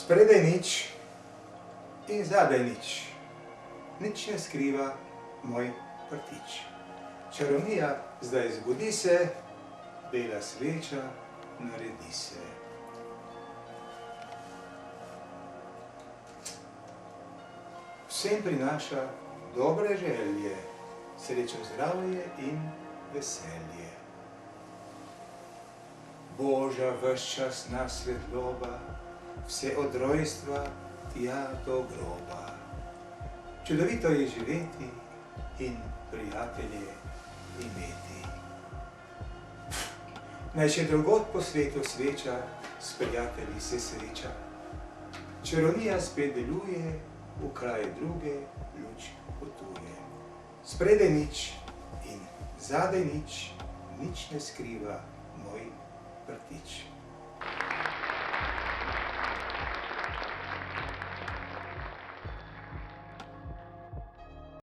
Spredaj nič in zadaj nič. Nič ne skriva moj prtič. Čarovnija zdaj zgodi se, bela sveča naredi se. Vsem prinaša dobre želje, srečo, zdravje in veselje. Božja ves čas nas svetloba, vse od rojstva tja do groba. Čudovito je živeti in prijatelje imeti. Naj še drugod po svetu sveča, s prijatelji se sreča. Čarovnija spet deluje, v kraje druge luč potuje. Spredaj nič in zadaj nič, nič ne skriva moj prtič.